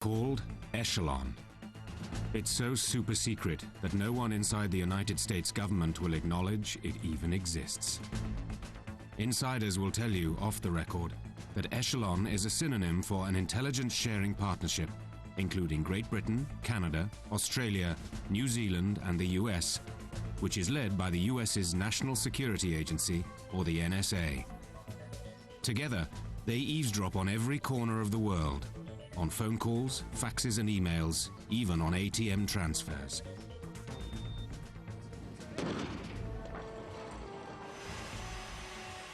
called Echelon. It's so super secret that no one inside the United States government will acknowledge it even exists. Insiders will tell you off the record that Echelon is a synonym for an intelligence sharing partnership, including Great Britain, Canada, Australia, New Zealand and the US, which is led by the US's National Security Agency, or the NSA. Together, they eavesdrop on every corner of the world, on phone calls, faxes and emails, even on ATM transfers.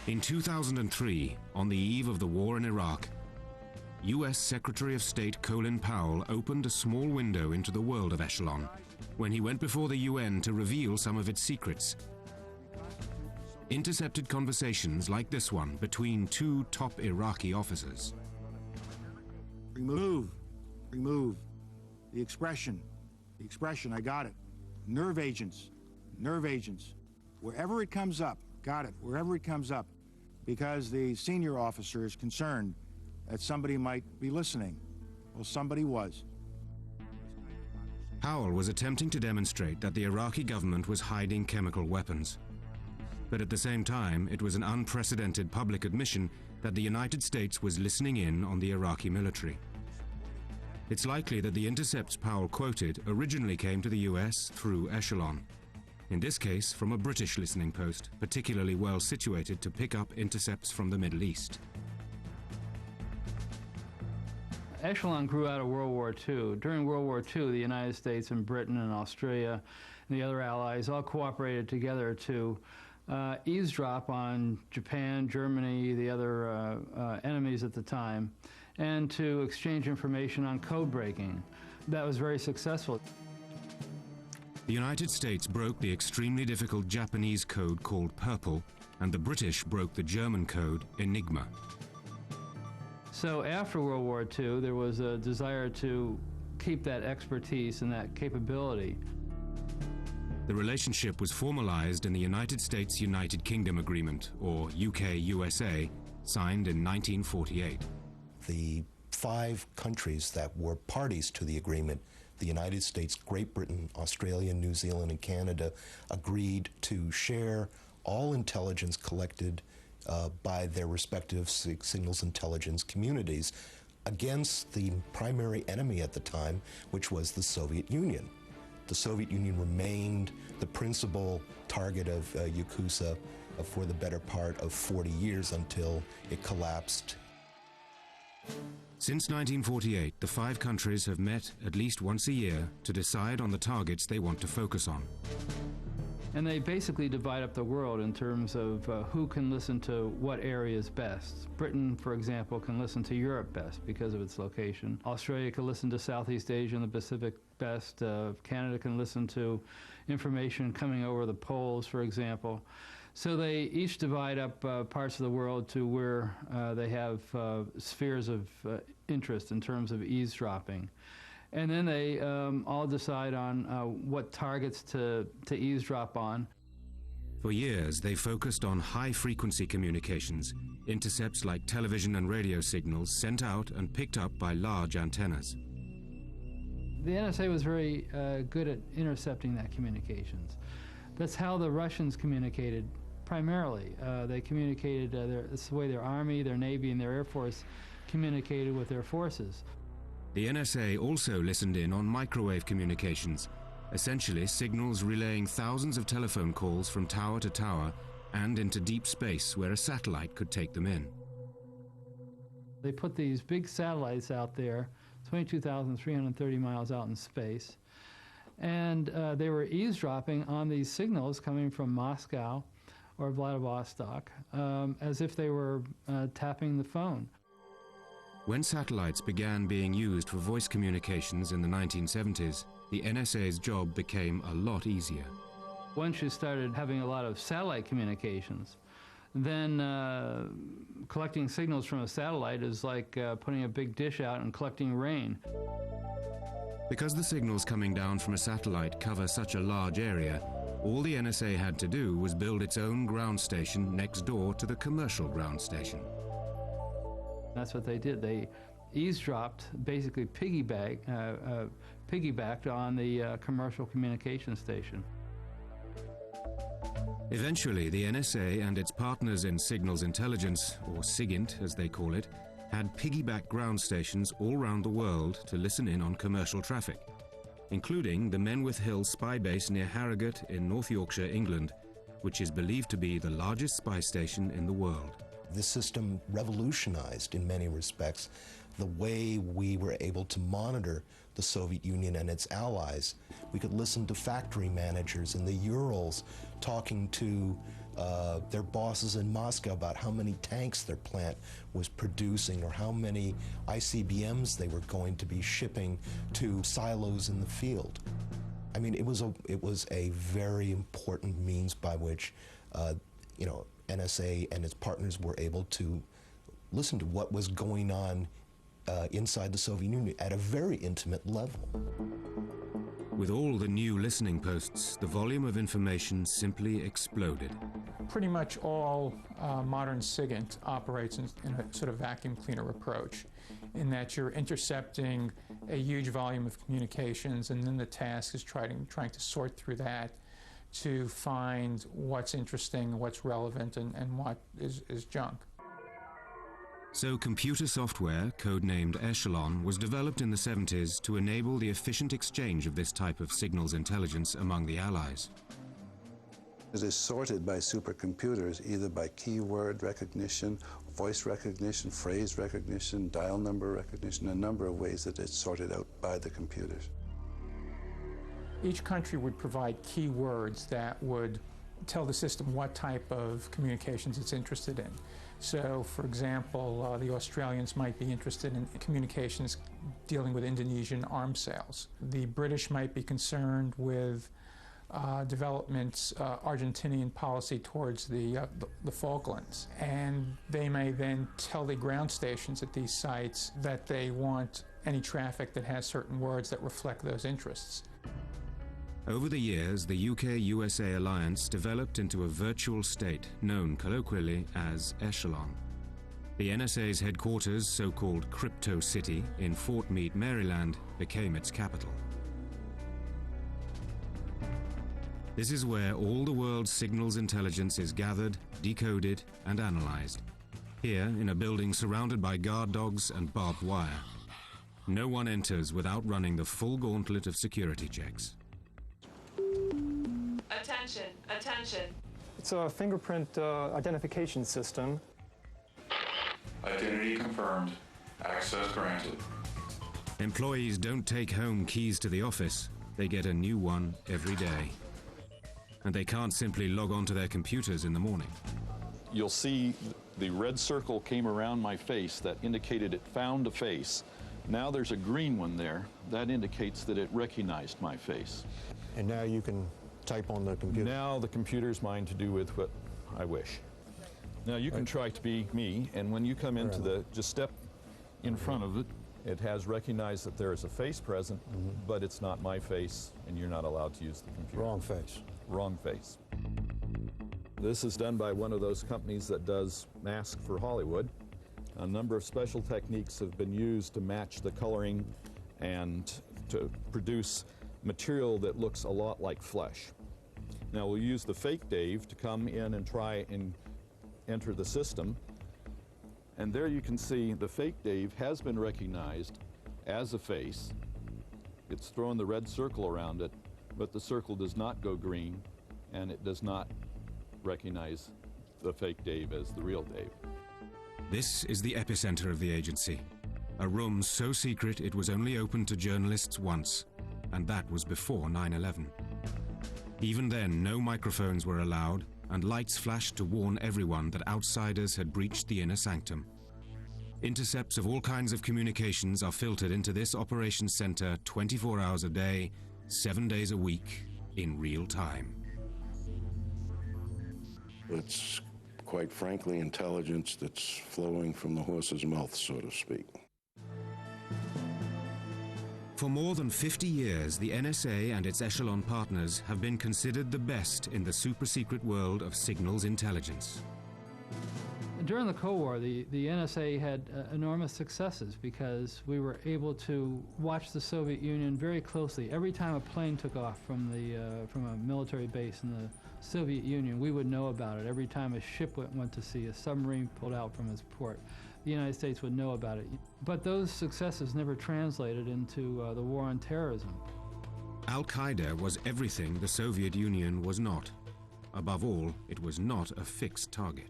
In 2003, on the eve of the war in Iraq, US Secretary of State Colin Powell opened a small window into the world of Echelon when he went before the UN to reveal some of its secrets. Intercepted conversations like this one between two top Iraqi officers. Remove the expression, I got it. Nerve agents, wherever it comes up, got it, wherever it comes up, because the senior officer is concerned that somebody might be listening. Well, somebody was. Powell was attempting to demonstrate that the Iraqi government was hiding chemical weapons. But at the same time, it was an unprecedented public admission that the United States was listening in on the Iraqi military. It's likely that the intercepts Powell quoted originally came to the US through Echelon. In this case, from a British listening post, particularly well situated to pick up intercepts from the Middle East. Echelon grew out of World War II. During World War II, the United States and Britain and Australia and the other allies all cooperated together to eavesdrop on Japan, Germany, the other enemies at the time, and to exchange information on code breaking. That was very successful. The United States broke the extremely difficult Japanese code called Purple, and the British broke the German code Enigma. So after World War II, there was a desire to keep that expertise and that capability. The relationship was formalized in the United States-United Kingdom Agreement, or UK-USA, signed in 1948. The 5 countries that were parties to the agreement, the United States, Great Britain, Australia, New Zealand, and Canada, agreed to share all intelligence collected by their respective signals intelligence communities against the primary enemy at the time, which was the Soviet Union. The Soviet Union remained the principal target of Yakuza for the better part of 40 years until it collapsed. Since 1948, the 5 countries have met at least once a year to decide on the targets they want to focus on. And they basically divide up the world in terms of who can listen to what areas best. Britain, for example, can listen to Europe best because of its location. Australia can listen to Southeast Asia and the Pacific best. Canada can listen to information coming over the poles, for example. So they each divide up parts of the world to where they have spheres of interest in terms of eavesdropping. And then they all decide on what targets to eavesdrop on. For years, they focused on high-frequency communications, intercepts like television and radio signals sent out and picked up by large antennas. The NSA was very good at intercepting that communications. That's how the Russians communicated primarily. They communicated, it's the way their Army, their Navy, and their Air Force communicated with their forces. The NSA also listened in on microwave communications, essentially signals relaying thousands of telephone calls from tower to tower and into deep space where a satellite could take them in. They put these big satellites out there, 22,330 miles out in space, and they were eavesdropping on these signals coming from Moscow or Vladivostok as if they were tapping the phone. When satellites began being used for voice communications in the 1970s, the NSA's job became a lot easier. Once you started having a lot of satellite communications, then collecting signals from a satellite is like putting a big dish out and collecting rain. Because the signals coming down from a satellite cover such a large area, all the NSA had to do was build its own ground station next door to the commercial ground station. That's what they did. They eavesdropped, basically piggybacked on the commercial communication station. Eventually, the NSA and its partners in signals intelligence, or SIGINT as they call it, had piggyback ground stations all around the world to listen in on commercial traffic, including the Menwith Hill spy base near Harrogate in North Yorkshire, England, which is believed to be the largest spy station in the world. This system revolutionized, in many respects, the way we were able to monitor the Soviet Union and its allies. We could listen to factory managers in the Urals talking to their bosses in Moscow about how many tanks their plant was producing or how many ICBMs they were going to be shipping to silos in the field. I mean, it was a very important means by which, NSA and its partners were able to listen to what was going on inside the Soviet Union at a very intimate level. With all the new listening posts, the volume of information simply exploded. Pretty much all modern SIGINT operates in a sort of vacuum cleaner approach, in that you're intercepting a huge volume of communications, and then the task is trying to sort through that to find what's interesting, what's relevant, and what is junk. So computer software, codenamed Echelon, was developed in the 70s to enable the efficient exchange of this type of signals intelligence among the Allies. It is sorted by supercomputers, either by keyword recognition, voice recognition, phrase recognition, dial number recognition, a number of ways that it's sorted out by the computers. Each country would provide keywords that would tell the system what type of communications it's interested in. So, for example, the Australians might be interested in communications dealing with Indonesian arms sales. The British might be concerned with developments, Argentinian policy towards the Falklands. And they may then tell the ground stations at these sites that they want any traffic that has certain words that reflect those interests. Over the years, the UK-USA alliance developed into a virtual state known colloquially as Echelon. The NSA's headquarters, so-called Crypto City in Fort Meade, Maryland, became its capital. This is where all the world's signals intelligence is gathered, decoded, and analyzed. Here, in a building surrounded by guard dogs and barbed wire. No one enters without running the full gauntlet of security checks. Attention, attention. It's a fingerprint identification system. Identity confirmed. Access granted. Employees don't take home keys to the office. They get a new one every day. And they can't simply log on to their computers in the morning. You'll see the red circle came around my face that indicated it found a face. Now there's a green one there. That indicates that it recognized my face. And now you can type on the computer. Now the computer's mine to do with what I wish. Now you can try to be me, and when you come into just step in front of it, it has recognized that there is a face present, but it's not my face, and you're not allowed to use the computer. Wrong face. Wrong face. This is done by one of those companies that does masks for Hollywood. A number of special techniques have been used to match the coloring and to produce material that looks a lot like flesh. Now we'll use the fake Dave to come in and try and enter the system. And there you can see the fake Dave has been recognized as a face. It's thrown the red circle around it, but the circle does not go green, and it does not recognize the fake Dave as the real Dave. This is the epicenter of the agency. A room so secret it was only open to journalists once, and that was before 9/11. Even then, no microphones were allowed, and lights flashed to warn everyone that outsiders had breached the inner sanctum. Intercepts of all kinds of communications are filtered into this operations center 24 hours a day, 7 days a week, in real time. It's, quite frankly, intelligence that's flowing from the horse's mouth, so to speak. For more than 50 years, the NSA and its Echelon partners have been considered the best in the super-secret world of signals intelligence. During the Cold War, the NSA had enormous successes because we were able to watch the Soviet Union very closely. Every time a plane took off from a military base in the Soviet Union, we would know about it. Every time a ship went to sea, a submarine pulled out from its port, the United States would know about it. But those successes never translated into the war on terrorism. Al-Qaeda was everything the Soviet Union was not. Above all, it was not a fixed target.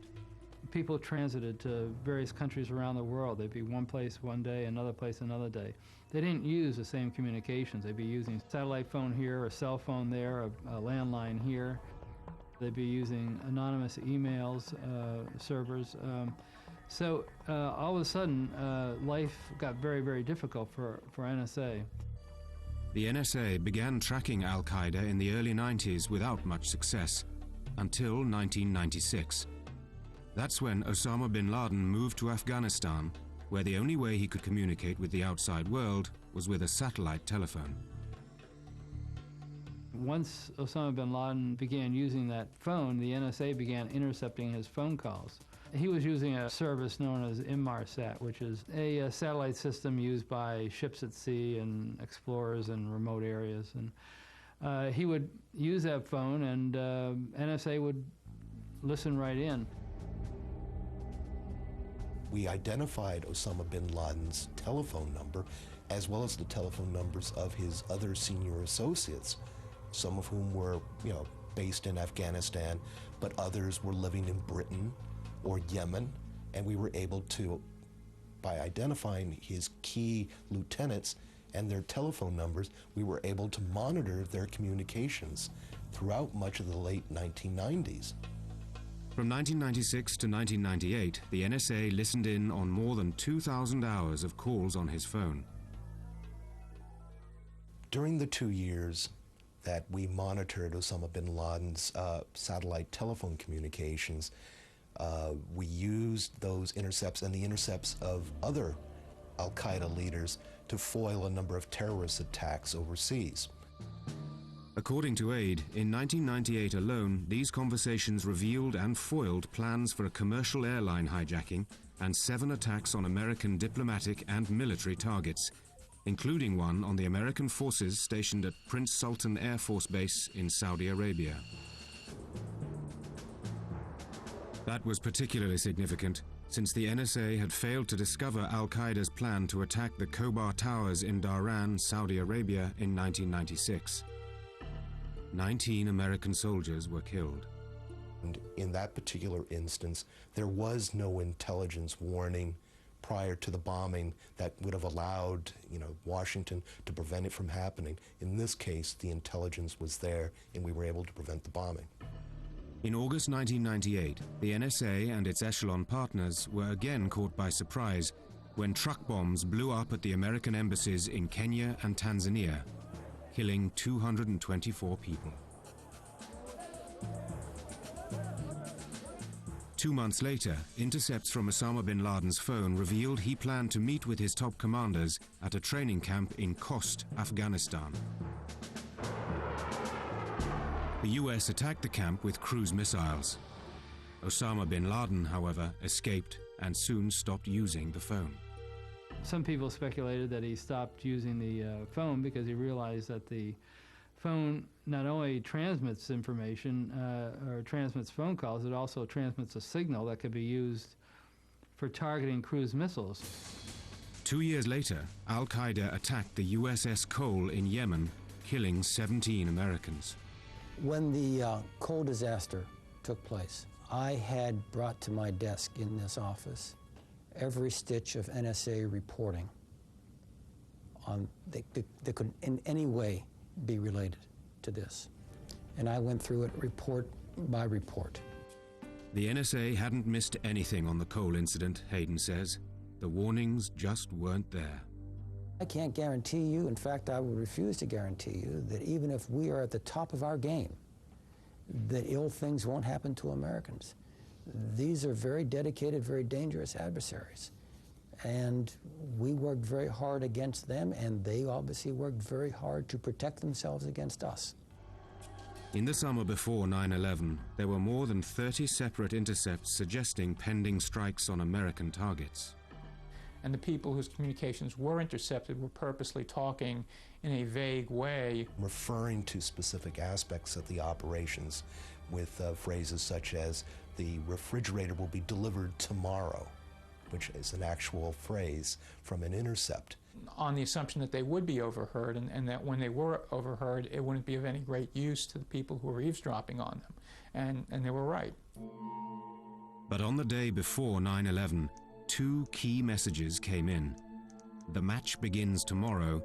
People transited to various countries around the world. They'd be one place one day, another place another day. They didn't use the same communications. They'd be using a satellite phone here, a cell phone there, a landline here. They'd be using anonymous emails, servers. So all of a sudden, life got very, very difficult for NSA. The NSA began tracking Al-Qaeda in the early 90s without much success, until 1996. That's when Osama bin Laden moved to Afghanistan, where the only way he could communicate with the outside world was with a satellite telephone. Once Osama bin Laden began using that phone, the NSA began intercepting his phone calls. He was using a service known as Inmarsat, which is a satellite system used by ships at sea and explorers in remote areas. And he would use that phone, and NSA would listen right in. We identified Osama bin Laden's telephone number, as well as the telephone numbers of his other senior associates, some of whom were, based in Afghanistan, but others were living in Britain or Yemen, and we were able to, by identifying his key lieutenants and their telephone numbers, we were able to monitor their communications throughout much of the late 1990s. From 1996 to 1998, the NSA listened in on more than 2,000 hours of calls on his phone. During the 2 years that we monitored Osama bin Laden's satellite telephone communications, we used those intercepts and the intercepts of other Al-Qaeda leaders to foil a number of terrorist attacks overseas. According to AID, in 1998 alone, these conversations revealed and foiled plans for a commercial airline hijacking and 7 attacks on American diplomatic and military targets, including one on the American forces stationed at Prince Sultan Air Force Base in Saudi Arabia. That was particularly significant, since the NSA had failed to discover Al-Qaeda's plan to attack the Khobar Towers in Dhahran, Saudi Arabia in 1996. 19 American soldiers were killed. And in that particular instance, there was no intelligence warning prior to the bombing that would have allowed, Washington to prevent it from happening. In this case, the intelligence was there, and we were able to prevent the bombing. In August 1998, the NSA and its Echelon partners were again caught by surprise when truck bombs blew up at the American embassies in Kenya and Tanzania, killing 224 people. 2 months later, intercepts from Osama bin Laden's phone revealed he planned to meet with his top commanders at a training camp in Khost, Afghanistan. The US attacked the camp with cruise missiles. Osama bin Laden, however, escaped and soon stopped using the phone. Some people speculated that he stopped using the phone because he realized that the phone not only transmits information or transmits phone calls, it also transmits a signal that could be used for targeting cruise missiles. 2 years later, Al-Qaeda attacked the USS Cole in Yemen, killing 17 Americans. When the Cole disaster took place, I had brought to my desk in this office every stitch of NSA reporting that could in any way be related to this. And I went through it report by report. The NSA hadn't missed anything on the Cole incident, Hayden says. The warnings just weren't there. I can't guarantee you, in fact, I would refuse to guarantee you, that even if we are at the top of our game, that ill things won't happen to Americans. These are very dedicated, very dangerous adversaries. And we worked very hard against them, and they obviously worked very hard to protect themselves against us. In the summer before 9/11, there were more than 30 separate intercepts suggesting pending strikes on American targets. And the people whose communications were intercepted were purposely talking in a vague way, referring to specific aspects of the operations with phrases such as, "the refrigerator will be delivered tomorrow," which is an actual phrase from an intercept. on the assumption that they would be overheard, and that when they were overheard, it wouldn't be of any great use to the people who were eavesdropping on them. And they were right. But on the day before 9/11, two key messages came in. The match begins tomorrow,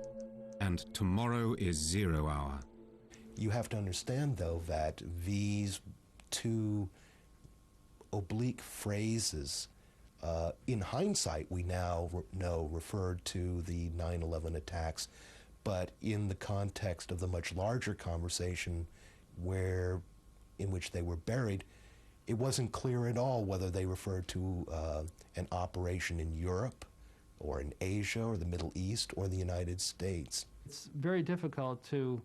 and tomorrow is 0 hour. You have to understand, though, that these two oblique phrases, in hindsight, we now know referred to the 9/11 attacks, but in the context of the much larger conversation in which they were buried, it wasn't clear at all whether they referred to an operation in Europe or in Asia or the Middle East or the United States. It's very difficult to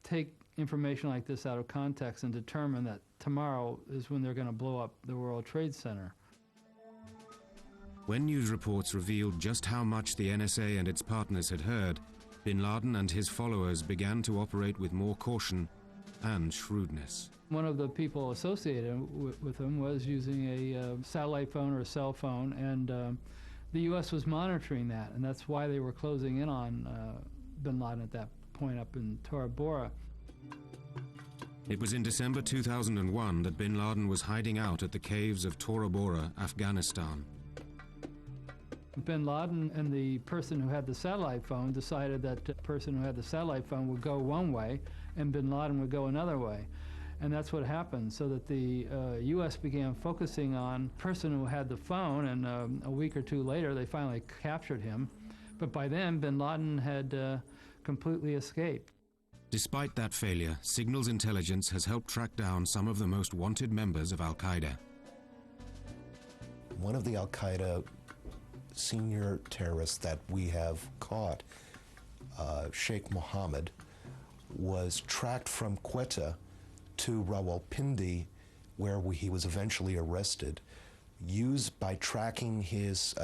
take information like this out of context and determine that tomorrow is when they're going to blow up the World Trade Center. When news reports revealed just how much the NSA and its partners had heard, bin Laden and his followers began to operate with more caution and shrewdness. One of the people associated with him was using a satellite phone or a cell phone, and the U.S. was monitoring that, and that's why they were closing in on bin Laden at that point up in Tora Bora. It was in December 2001 that bin Laden was hiding out at the caves of Tora Bora, Afghanistan. Bin Laden and the person who had the satellite phone decided that the person who had the satellite phone would go one way and bin Laden would go another way. And that's what happened, so that the U.S. began focusing on the person who had the phone, and a week or two later they finally captured him. But by then, bin Laden had completely escaped. Despite that failure, signals intelligence has helped track down some of the most wanted members of Al-Qaeda. One of the Al-Qaeda senior terrorists that we have caught, Sheikh Mohammed, was tracked from Quetta to Rawalpindi, where he was eventually arrested, used by tracking his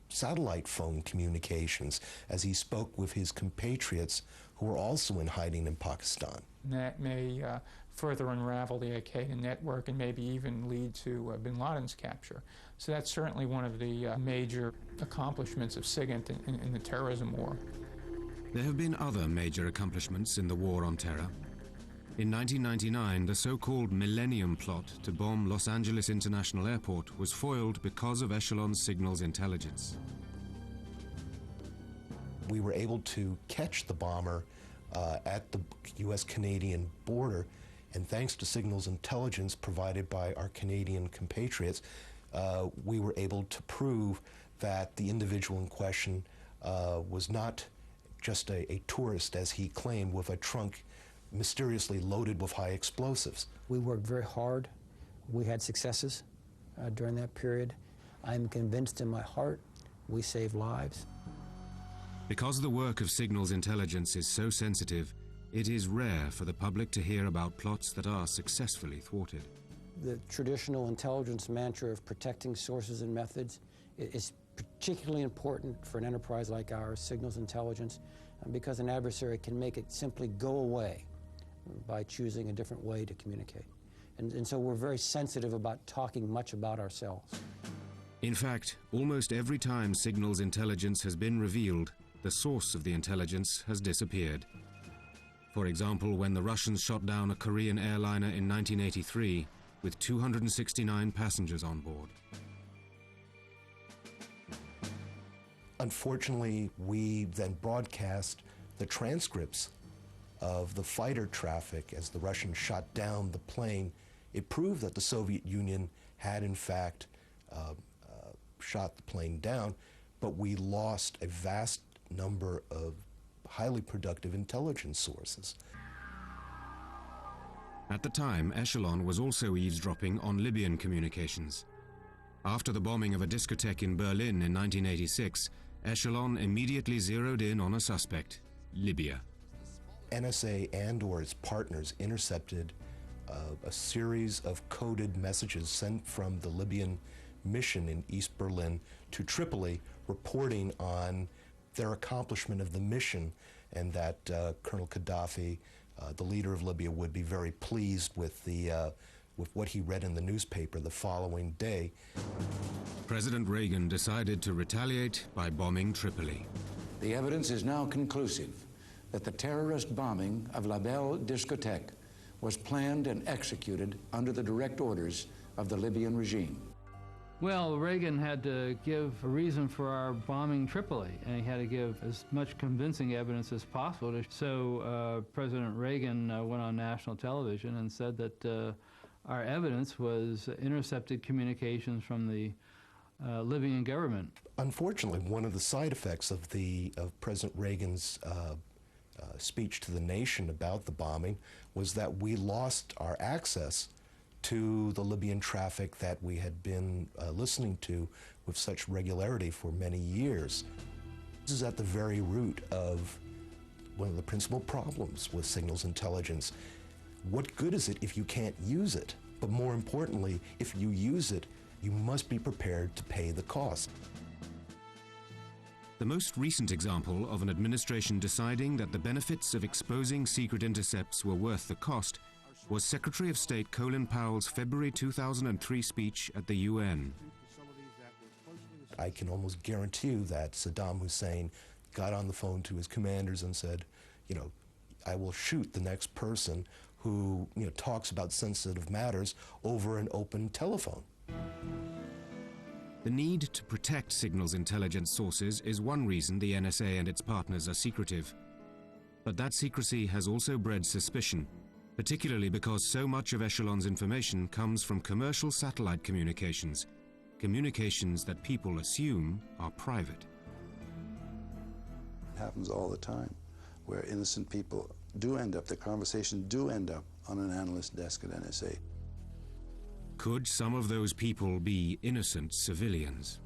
satellite phone communications as he spoke with his compatriots who were also in hiding in Pakistan. That may further unravel the Al-Qaeda network and maybe even lead to bin Laden's capture. So that's certainly one of the major accomplishments of SIGINT in the terrorism war. There have been other major accomplishments in the war on terror. In 1999, the so-called Millennium Plot to bomb Los Angeles International Airport was foiled because of Echelon's signals intelligence. We were able to catch the bomber at the U.S.-Canadian border, and thanks to signals intelligence provided by our Canadian compatriots, we were able to prove that the individual in question was not just a tourist, as he claimed, with a trunk mysteriously loaded with high explosives. We worked very hard. We had successes during that period. I'm convinced in my heart we saved lives. Because the work of signals intelligence is so sensitive, it is rare for the public to hear about plots that are successfully thwarted. The traditional intelligence mantra of protecting sources and methods is particularly important for an enterprise like ours, signals intelligence, because an adversary can make it simply go away by choosing a different way to communicate. And so we're very sensitive about talking much about ourselves. In fact, almost every time signals intelligence has been revealed, the source of the intelligence has disappeared. For example, when the Russians shot down a Korean airliner in 1983 with 269 passengers on board. Unfortunately, we then broadcast the transcripts of the fighter traffic as the Russians shot down the plane. It proved that the Soviet Union had in fact shot the plane down, but we lost a vast number of highly productive intelligence sources. At the time, Echelon was also eavesdropping on Libyan communications. After the bombing of a discotheque in Berlin in 1986, Echelon immediately zeroed in on a suspect, Libya. NSA and or its partners intercepted a series of coded messages sent from the Libyan mission in East Berlin to Tripoli, reporting on their accomplishment of the mission, and that Colonel Gaddafi, the leader of Libya, would be very pleased with what he read in the newspaper the following day. President Reagan decided to retaliate by bombing Tripoli. The evidence is now conclusive that the terrorist bombing of La Belle Discotheque was planned and executed under the direct orders of the Libyan regime. Well, Reagan had to give a reason for our bombing Tripoli, and he had to give as much convincing evidence as possible. So President Reagan went on national television and said that our evidence was intercepted communications from the Libyan government. Unfortunately, one of the side effects of President Reagan's speech to the nation about the bombing was that we lost our access to the Libyan traffic that we had been listening to with such regularity for many years. This is at the very root of one of the principal problems with signals intelligence. What good is it if you can't use it? But more importantly, if you use it, you must be prepared to pay the cost. The most recent example of an administration deciding that the benefits of exposing secret intercepts were worth the cost was Secretary of State Colin Powell's February 2003 speech at the UN. I can almost guarantee you that Saddam Hussein got on the phone to his commanders and said, you know, I will shoot the next person who, you know, talks about sensitive matters over an open telephone. The need to protect signals intelligence sources is one reason the NSA and its partners are secretive. But that secrecy has also bred suspicion, particularly because so much of Echelon's information comes from commercial satellite communications, communications that people assume are private. It happens all the time, where innocent people do end up, the conversation do end up on an analyst desk at NSA. Could some of those people be innocent civilians?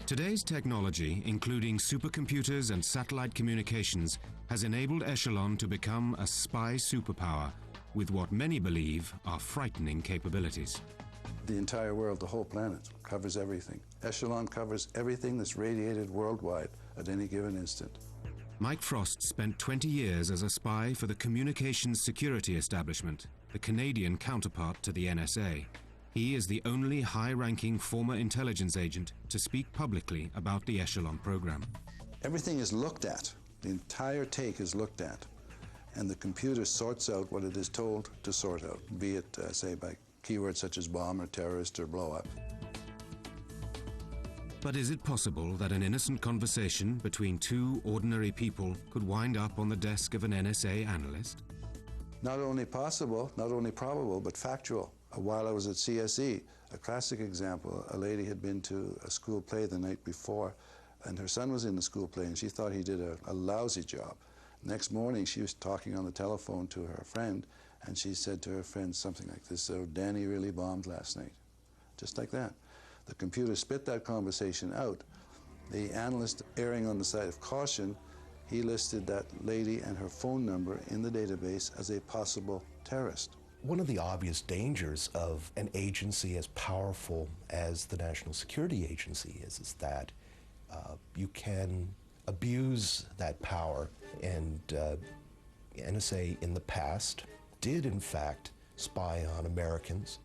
Today's technology, including supercomputers and satellite communications, has enabled Echelon to become a spy superpower with what many believe are frightening capabilities. The entire world, the whole planet, covers everything. Echelon covers everything that's radiated worldwide at any given instant. Mike Frost spent 20 years as a spy for the Communications Security Establishment, the Canadian counterpart to the NSA. He is the only high-ranking former intelligence agent to speak publicly about the Echelon program. Everything is looked at. The entire take is looked at. And the computer sorts out what it is told to sort out, be it, say, by keywords such as bomb or terrorist or blow up. But is it possible that an innocent conversation between two ordinary people could wind up on the desk of an NSA analyst? Not only possible, not only probable, but factual. While I was at CSE, a classic example, a lady had been to a school play the night before, and her son was in the school play, and she thought he did a lousy job. Next morning, she was talking on the telephone to her friend, and she said to her friend something like this, "Oh, Danny really bombed last night." Just like that. The computer spit that conversation out. The analyst, erring on the side of caution, he listed that lady and her phone number in the database as a possible terrorist. One of the obvious dangers of an agency as powerful as the National Security Agency is that you can abuse that power, and NSA in the past did in fact spy on Americans.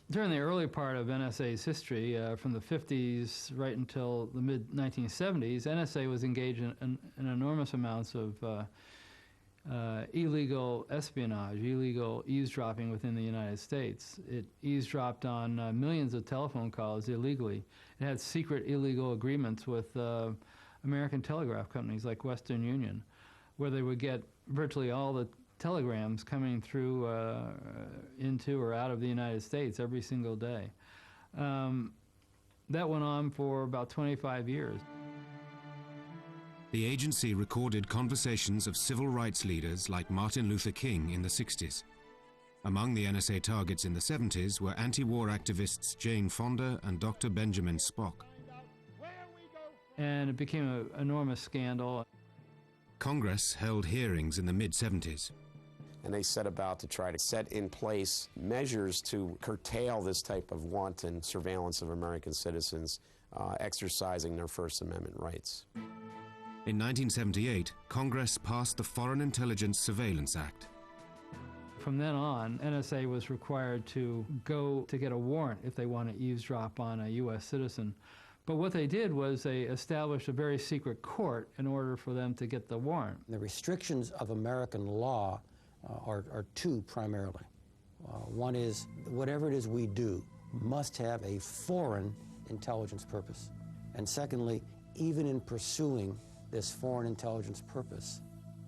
During the early part of NSA's history, from the 50s right until the mid-1970s, NSA was engaged in enormous amounts of illegal espionage, illegal eavesdropping within the United States. It eavesdropped on millions of telephone calls illegally. It had secret illegal agreements with American telegraph companies like Western Union, where they would get virtually all the telegrams coming through into or out of the United States every single day. That went on for about 25 years. The agency recorded conversations of civil rights leaders like Martin Luther King in the 60s. Among the NSA targets in the 70s were anti-war activists Jane Fonda and Dr. Benjamin Spock. and it became an enormous scandal. Congress held hearings in the mid-70s. And they set about to try to set in place measures to curtail this type of wanton surveillance of American citizens exercising their First Amendment rights. In 1978, Congress passed the Foreign Intelligence Surveillance Act. From then on, NSA was required to go to get a warrant if they want to eavesdrop on a U.S. citizen. But what they did was they established a very secret court in order for them to get the warrant. The restrictions of American law are two primarily. One is whatever it is we do must have a foreign intelligence purpose. And secondly, even in pursuing this foreign intelligence purpose,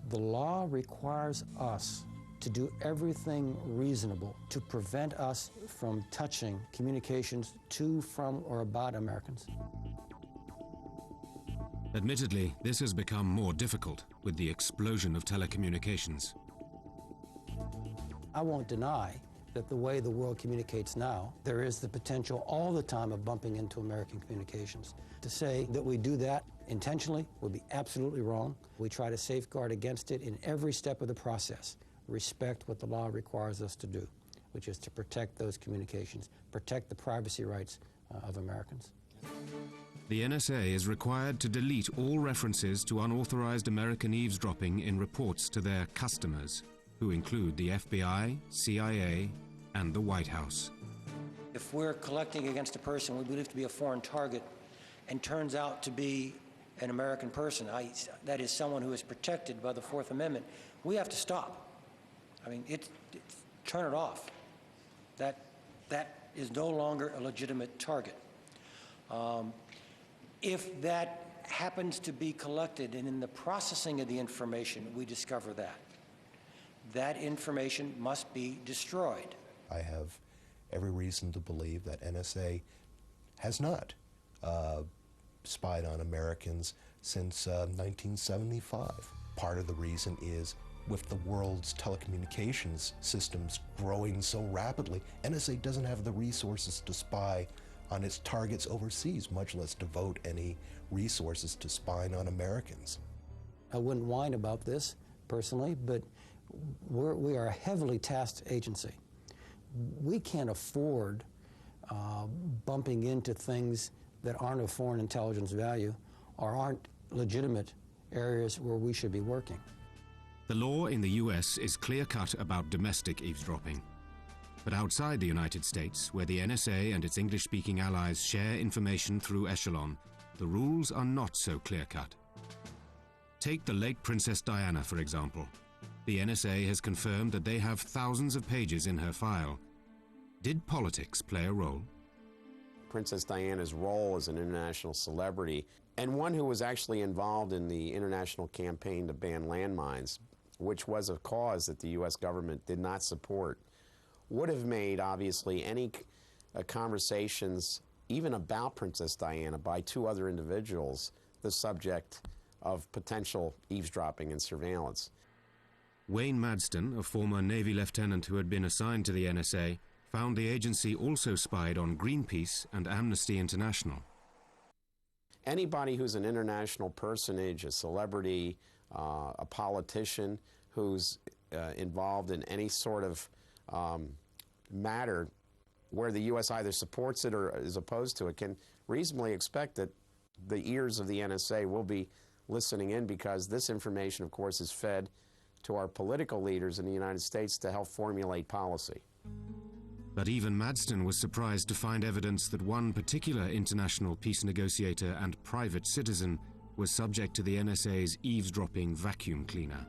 the law requires us to do everything reasonable to prevent us from touching communications to, from, or about Americans. Admittedly, this has become more difficult with the explosion of telecommunications. I won't deny that the way the world communicates now, there is the potential all the time of bumping into American communications. To say that we do that intentionally would be absolutely wrong. We try to safeguard against it in every step of the process. Respect what the law requires us to do, which is to protect those communications, protect the privacy rights of Americans. The NSA is required to delete all references to unauthorized American eavesdropping in reports to their customers, who include the FBI, CIA, and the White House. If we're collecting against a person we believe to be a foreign target and turns out to be an American person, that is someone who is protected by the Fourth Amendment, we have to stop. I mean, turn it off. That is no longer a legitimate target. If that happens to be collected and in the processing of the information we discover that information must be destroyed. I have every reason to believe that NSA has not spied on Americans since 1975. Part of the reason is with the world's telecommunications systems growing so rapidly, NSA doesn't have the resources to spy on its targets overseas, much less devote any resources to spying on Americans. I wouldn't whine about this personally, but we are a heavily tasked agency. We can't afford bumping into things that aren't of foreign intelligence value or aren't legitimate areas where we should be working. The law in the US is clear-cut about domestic eavesdropping. But outside the United States, where the NSA and its English-speaking allies share information through Echelon, the rules are not so clear-cut. Take the late Princess Diana, for example. The NSA has confirmed that they have thousands of pages in her file. Did politics play a role? Princess Diana's role as an international celebrity, and one who was actually involved in the international campaign to ban landmines, which was a cause that the U.S. government did not support, would have made, obviously, any conversations, even about Princess Diana, by two other individuals, the subject of potential eavesdropping and surveillance. Wayne Madston, a former Navy lieutenant who had been assigned to the NSA, found the agency also spied on Greenpeace and Amnesty International. Anybody who's an international personage, a celebrity, a politician who's involved in any sort of matter where the U.S. either supports it or is opposed to it can reasonably expect that the ears of the NSA will be listening in, because this information, of course, is fed to our political leaders in the United States to help formulate policy. But even Madston was surprised to find evidence that one particular international peace negotiator and private citizen was subject to the NSA's eavesdropping vacuum cleaner.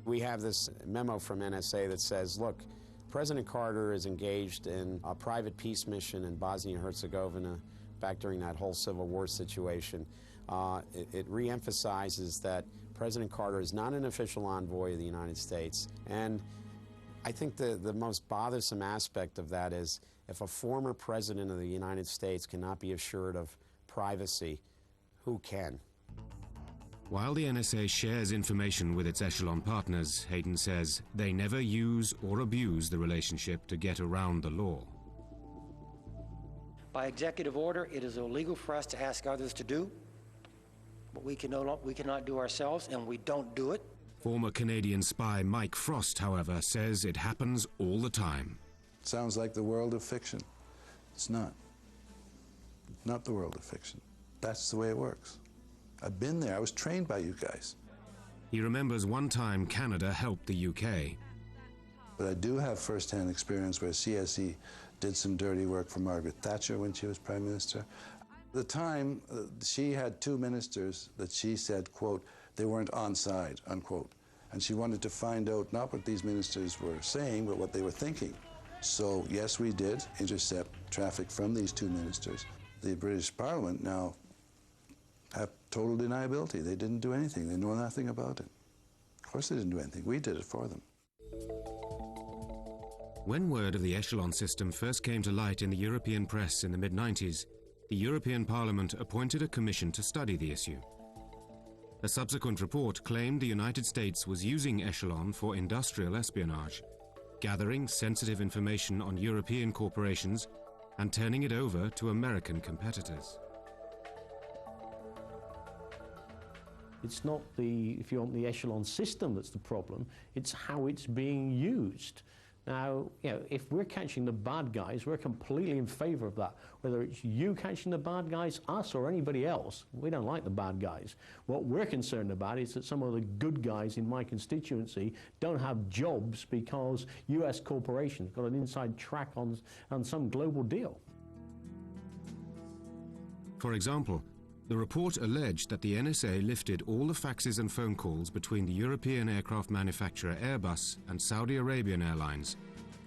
We have this memo from NSA that says, look, President Carter is engaged in a private peace mission in Bosnia and Herzegovina back during that whole Civil War situation. It re-emphasizes that President Carter is not an official envoy of the United States. And I think the most bothersome aspect of that is if a former president of the United States cannot be assured of privacy, who can? While the NSA shares information with its Echelon partners, Hayden says they never use or abuse the relationship to get around the law. By executive order, it is illegal for us to ask others to do what we cannot do ourselves, and we don't do it. Former Canadian spy Mike Frost, however, says it happens all the time. Sounds like the world of fiction. It's not. Not the world of fiction. That's the way it works. I've been there. I was trained by you guys. He remembers one time Canada helped the UK. But I do have first-hand experience where CSE did some dirty work for Margaret Thatcher when she was Prime Minister. At the time, she had two ministers that she said, quote, they weren't on side, unquote. And she wanted to find out not what these ministers were saying, but what they were thinking. So, yes, we did intercept traffic from these two ministers. The British Parliament now have total deniability. They didn't do anything. They know nothing about it. Of course they didn't do anything. We did it for them. When word of the Echelon system first came to light in the European press in the mid-90s, the European Parliament appointed a commission to study the issue. A subsequent report claimed the United States was using Echelon for industrial espionage, gathering sensitive information on European corporations and turning it over to American competitors. It's not if you want, the Echelon system that's the problem, it's how it's being used. Now, if we're catching the bad guys, we're completely in favor of that. Whether it's you catching the bad guys, us, or anybody else, we don't like the bad guys. What we're concerned about is that some of the good guys in my constituency don't have jobs because US corporations got an inside track on some global deal. For example, the report alleged that the NSA lifted all the faxes and phone calls between the European aircraft manufacturer Airbus and Saudi Arabian Airlines,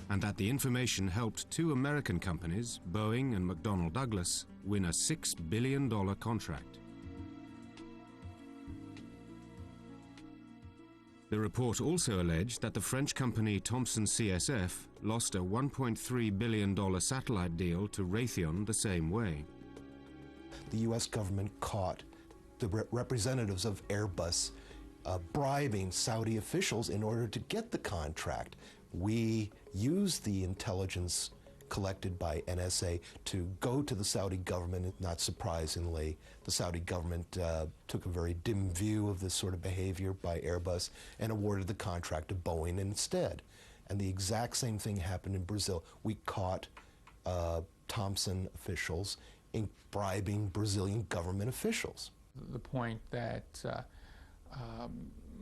and that the information helped two American companies, Boeing and McDonnell Douglas, win a $6 billion contract. The report also alleged that the French company Thomson CSF lost a $1.3 billion satellite deal to Raytheon the same way. The U.S. government caught the representatives of Airbus bribing Saudi officials in order to get the contract. We used the intelligence collected by NSA to go to the Saudi government. Not surprisingly, the Saudi government took a very dim view of this sort of behavior by Airbus and awarded the contract to Boeing instead. And the exact same thing happened in Brazil. We caught Thomson officials in bribing Brazilian government officials. The point that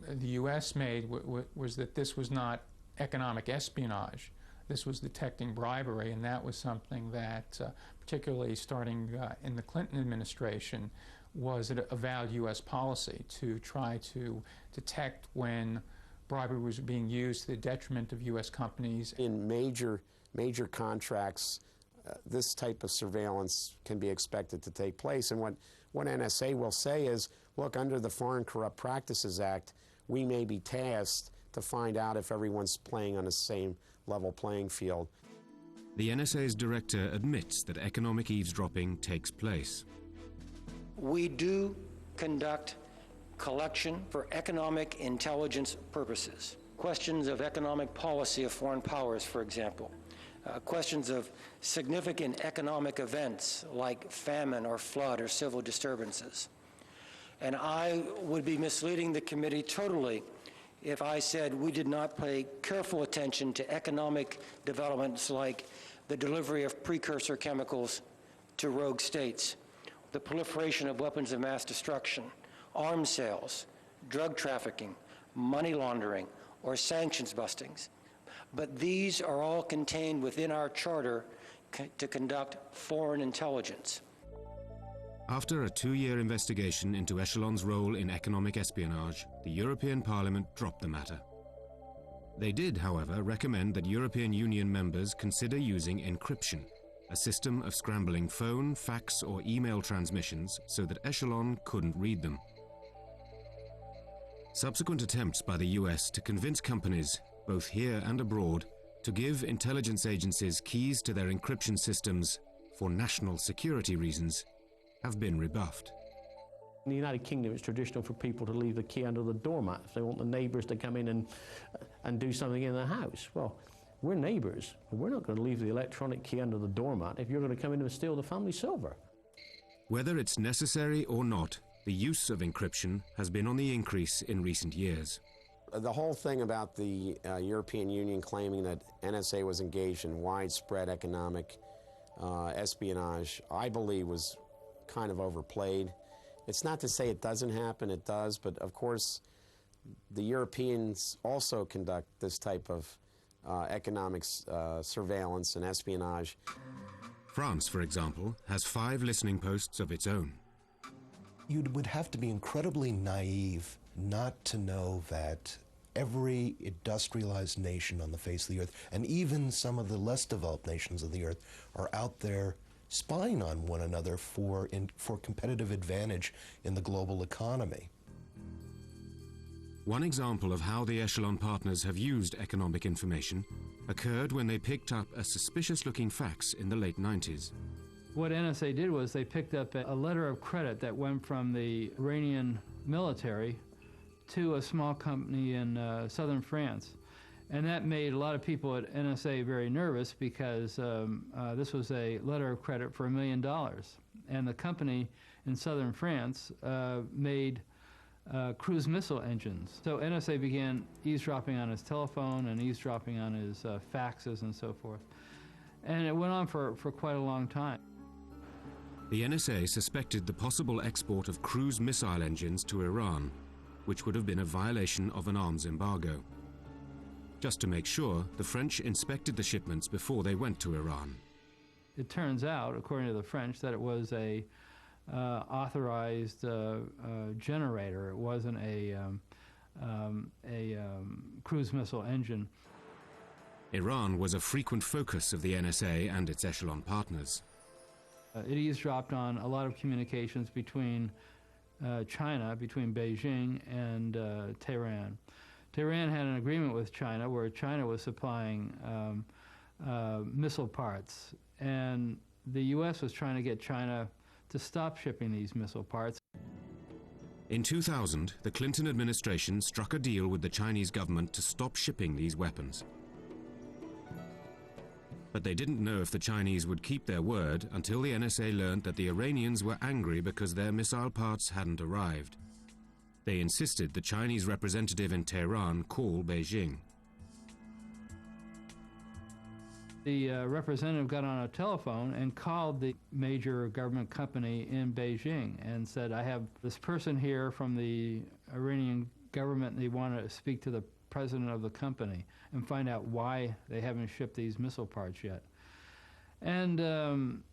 the U.S. made was that this was not economic espionage. This was detecting bribery, and that was something that, particularly starting in the Clinton administration, was a valid U.S. policy to try to detect when bribery was being used to the detriment of U.S. companies. In major contracts, this type of surveillance can be expected to take place. And what NSA will say is, look, under the Foreign Corrupt Practices Act, we may be tasked to find out if everyone's playing on the same level playing field. The NSA's director admits that economic eavesdropping takes place. We do conduct collection for economic intelligence purposes. Questions of economic policy of foreign powers, for example. Questions of significant economic events like famine or flood or civil disturbances. And I would be misleading the committee totally if I said we did not pay careful attention to economic developments like the delivery of precursor chemicals to rogue states, the proliferation of weapons of mass destruction, arms sales, drug trafficking, money laundering, or sanctions bustings. But these are all contained within our charter to conduct foreign intelligence. After a 2-year investigation into Echelon's role in economic espionage, the European Parliament dropped the matter. They did, however, recommend that European Union members consider using encryption, a system of scrambling phone, fax, or email transmissions so that Echelon couldn't read them. Subsequent attempts by the US to convince companies, both here and abroad, to give intelligence agencies keys to their encryption systems for national security reasons have been rebuffed. In the United Kingdom, it's traditional for people to leave the key under the doormat if they want the neighbours to come in and do something in their house. Well, we're neighbors. We're not going to leave the electronic key under the doormat if you're going to come in and steal the family silver. Whether it's necessary or not, the use of encryption has been on the increase in recent years. The whole thing about the European Union claiming that NSA was engaged in widespread economic espionage, I believe was kind of overplayed. It's not to say it doesn't happen, it does, but of course the Europeans also conduct this type of economic surveillance and espionage. France, for example, has 5 listening posts of its own. You would have to be incredibly naive not to know that every industrialized nation on the face of the earth, and even some of the less developed nations of the earth, are out there spying on one another for competitive advantage in the global economy. One example of how the Echelon partners have used economic information occurred when they picked up a suspicious-looking fax in the late 90s. What NSA did was they picked up a letter of credit that went from the Iranian military to a small company in southern France. And that made a lot of people at NSA very nervous because this was a letter of credit for $1 million. And the company in southern France made cruise missile engines. So NSA began eavesdropping on his telephone and eavesdropping on his faxes and so forth. And it went on for quite a long time. The NSA suspected the possible export of cruise missile engines to Iran, which would have been a violation of an arms embargo. Just to make sure, the French inspected the shipments before they went to Iran. It turns out, according to the French, that it was a authorized generator. It wasn't a cruise missile engine. Iran was a frequent focus of the NSA and its Echelon partners. It eavesdropped on a lot of communications between China, between Beijing and Tehran. Tehran had an agreement with China where China was supplying missile parts, and the U.S. was trying to get China to stop shipping these missile parts. In 2000, the Clinton administration struck a deal with the Chinese government to stop shipping these weapons. But they didn't know if the Chinese would keep their word until the NSA learned that the Iranians were angry because their missile parts hadn't arrived. They insisted the Chinese representative in Tehran call Beijing. The representative got on a telephone and called the major government company in Beijing and said, I have this person here from the Iranian government and they want to speak to the president of the company and find out why they haven't shipped these missile parts yet. And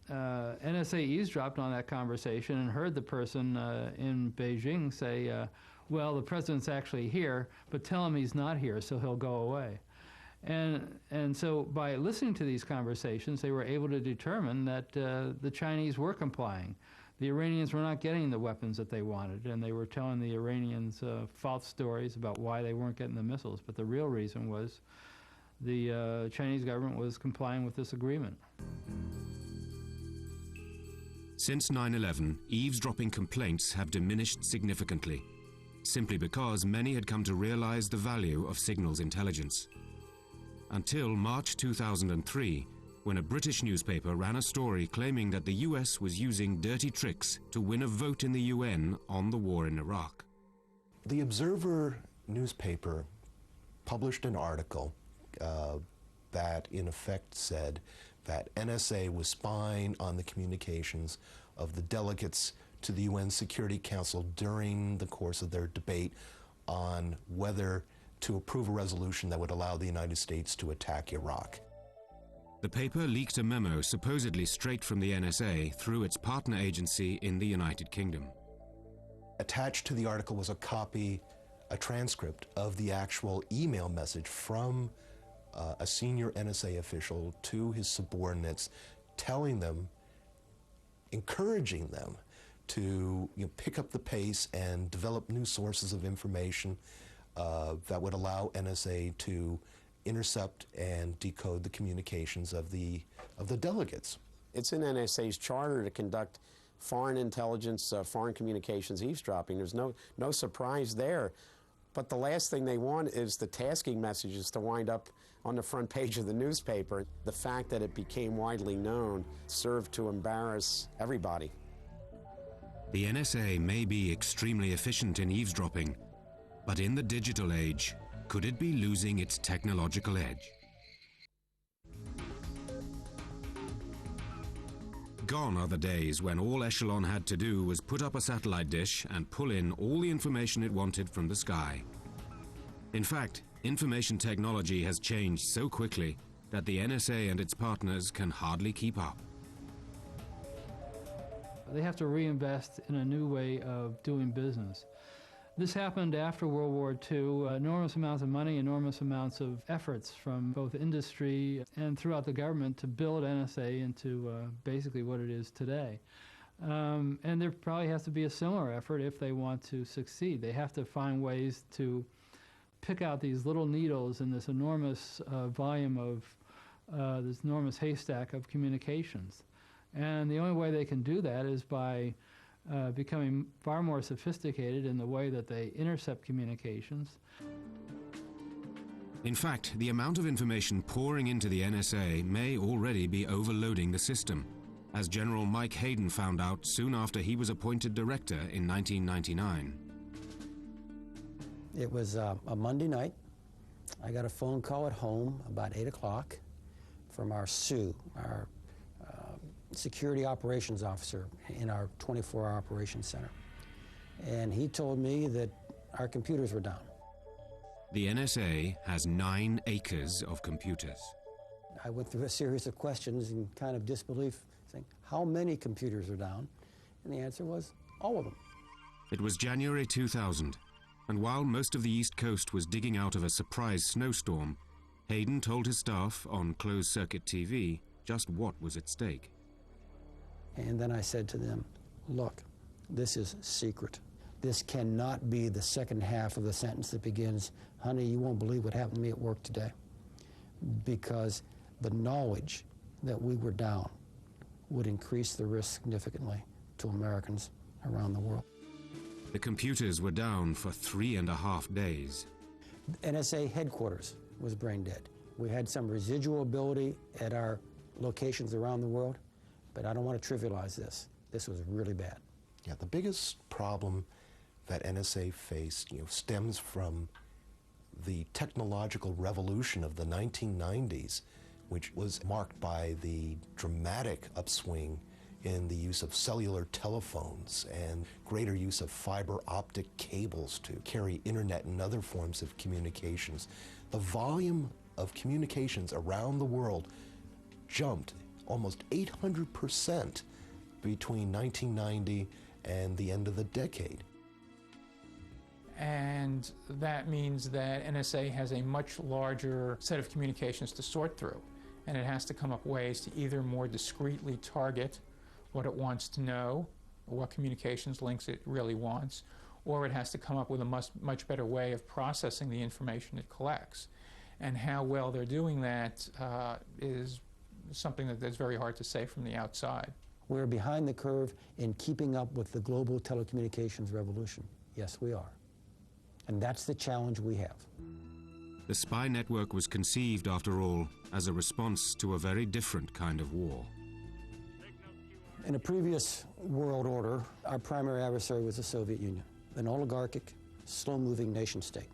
NSA eavesdropped on that conversation and heard the person in Beijing say, well, the president's actually here, but tell him he's not here so he'll go away. And so by listening to these conversations, they were able to determine that the Chinese were complying. The Iranians were not getting the weapons that they wanted, and they were telling the Iranians false stories about why they weren't getting the missiles. But the real reason was the Chinese government was complying with this agreement. Since 9/11, eavesdropping complaints have diminished significantly, simply because many had come to realize the value of signals intelligence. Until March 2003, when a British newspaper ran a story claiming that the US was using dirty tricks to win a vote in the UN on the war in Iraq. The Observer newspaper published an article that in effect said that NSA was spying on the communications of the delegates to the UN Security Council during the course of their debate on whether to approve a resolution that would allow the United States to attack Iraq. The paper leaked a memo supposedly straight from the NSA through its partner agency in the United Kingdom. Attached to the article was a transcript of the actual email message from a senior NSA official to his subordinates, telling them, encouraging them to pick up the pace and develop new sources of information that would allow NSA to intercept and decode the communications of the delegates. It's in NSA's charter to conduct foreign intelligence, foreign communications eavesdropping. There's no surprise there. But the last thing they want is the tasking messages to wind up on the front page of the newspaper. The fact that it became widely known served to embarrass everybody. The NSA may be extremely efficient in eavesdropping, but in the digital age, could it be losing its technological edge? Gone are the days when all Echelon had to do was put up a satellite dish and pull in all the information it wanted from the sky. In fact, information technology has changed so quickly that the NSA and its partners can hardly keep up. They have to reinvest in a new way of doing business. This happened after World War II. Enormous amounts of money, enormous amounts of efforts from both industry and throughout the government to build NSA into basically what it is today. And there probably has to be a similar effort if they want to succeed. They have to find ways to pick out these little needles in this enormous volume of this enormous haystack of communications. And the only way they can do that is by becoming far more sophisticated in the way that they intercept communications. In fact, the amount of information pouring into the NSA may already be overloading the system, as General Mike Hayden found out soon after he was appointed director in 1999. It was a Monday night. I got a phone call at home about 8 o'clock from our SOO, our security operations officer in our 24-hour operations center. And he told me that our computers were down. The NSA has 9 acres of computers. I went through a series of questions in kind of disbelief, saying, how many computers are down? And the answer was, all of them. It was January 2000, and while most of the East Coast was digging out of a surprise snowstorm, Hayden told his staff on closed-circuit TV just what was at stake. And then I said to them, look, this is secret. This cannot be the second half of the sentence that begins, honey, you won't believe what happened to me at work today. Because the knowledge that we were down would increase the risk significantly to Americans around the world. The computers were down for 3.5 days. NSA headquarters was brain dead. We had some residual ability at our locations around the world, but I don't want to trivialize this. This was really bad. Yeah, the biggest problem that NSA faced, stems from the technological revolution of the 1990s, which was marked by the dramatic upswing in the use of cellular telephones and greater use of fiber optic cables to carry internet and other forms of communications. The volume of communications around the world jumped almost 800% between 1990 and the end of the decade. And that means that NSA has a much larger set of communications to sort through, and it has to come up ways to either more discreetly target what it wants to know, or what communications links it really wants, or it has to come up with a much better way of processing the information it collects. And how well they're doing that is something that's very hard to say from the outside. We're behind the curve in keeping up with the global telecommunications revolution. Yes, we are. And that's the challenge we have. The spy network was conceived, after all, as a response to a very different kind of war. In a previous world order, our primary adversary was the Soviet Union, an oligarchic, slow-moving nation-state.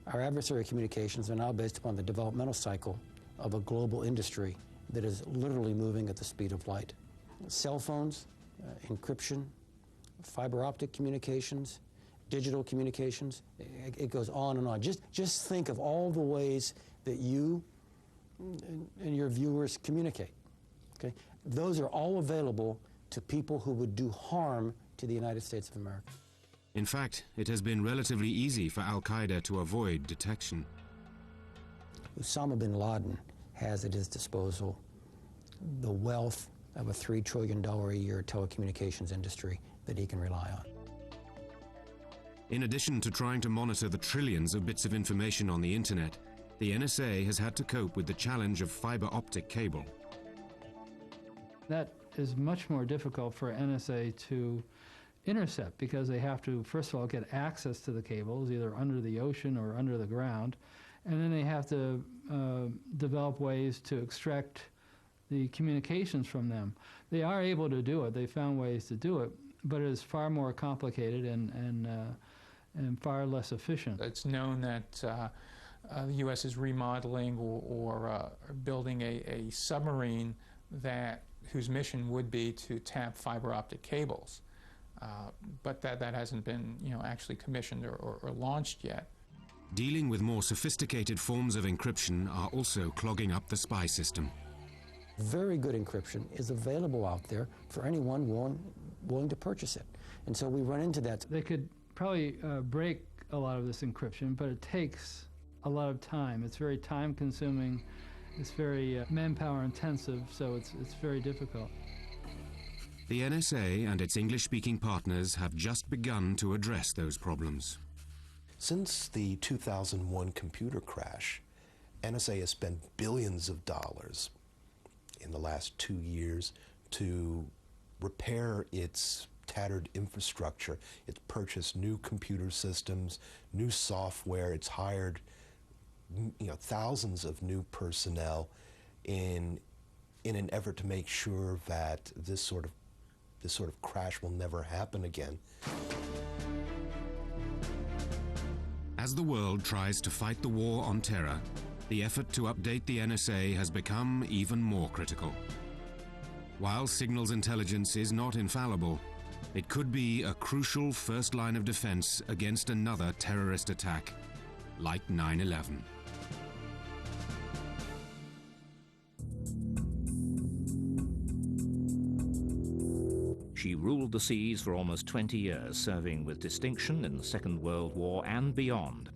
Our adversary communications are now based upon the developmental cycle of a global industry that is literally moving at the speed of light. Cell phones, encryption, fiber optic communications, digital communications, it goes on and on. Just think of all the ways that you and your viewers communicate. Okay? Those are all available to people who would do harm to the United States of America. In fact, it has been relatively easy for Al-Qaeda to avoid detection. Osama bin Laden has at his disposal the wealth of a $3 trillion a year telecommunications industry that he can rely on. In addition to trying to monitor the trillions of bits of information on the internet, the NSA has had to cope with the challenge of fiber optic cable. That is much more difficult for NSA to intercept because they have to, first of all, get access to the cables, either under the ocean or under the ground, and then they have to develop ways to extract the communications from them. They are able to do it. They found ways to do it, but it is far more complicated and far less efficient. It's known that the U.S. is remodeling or building a submarine whose mission would be to tap fiber optic cables. But that hasn't been, actually commissioned or launched yet. Dealing with more sophisticated forms of encryption are also clogging up the spy system. Very good encryption is available out there for anyone willing to purchase it. And so we run into that. They could probably break a lot of this encryption, but it takes a lot of time. It's very time-consuming. It's very manpower-intensive, so it's very difficult. The NSA and its English-speaking partners have just begun to address those problems. Since the 2001 computer crash, NSA has spent billions of dollars in the last 2 years to repair its tattered infrastructure. It's purchased new computer systems, new software. It's hired thousands of new personnel in an effort to make sure that this sort of crash will never happen again. As the world tries to fight the war on terror, the effort to update the NSA has become even more critical. While signals intelligence is not infallible, it could be a crucial first line of defense against another terrorist attack, like 9/11. She ruled the seas for almost 20 years, serving with distinction in the Second World War and beyond.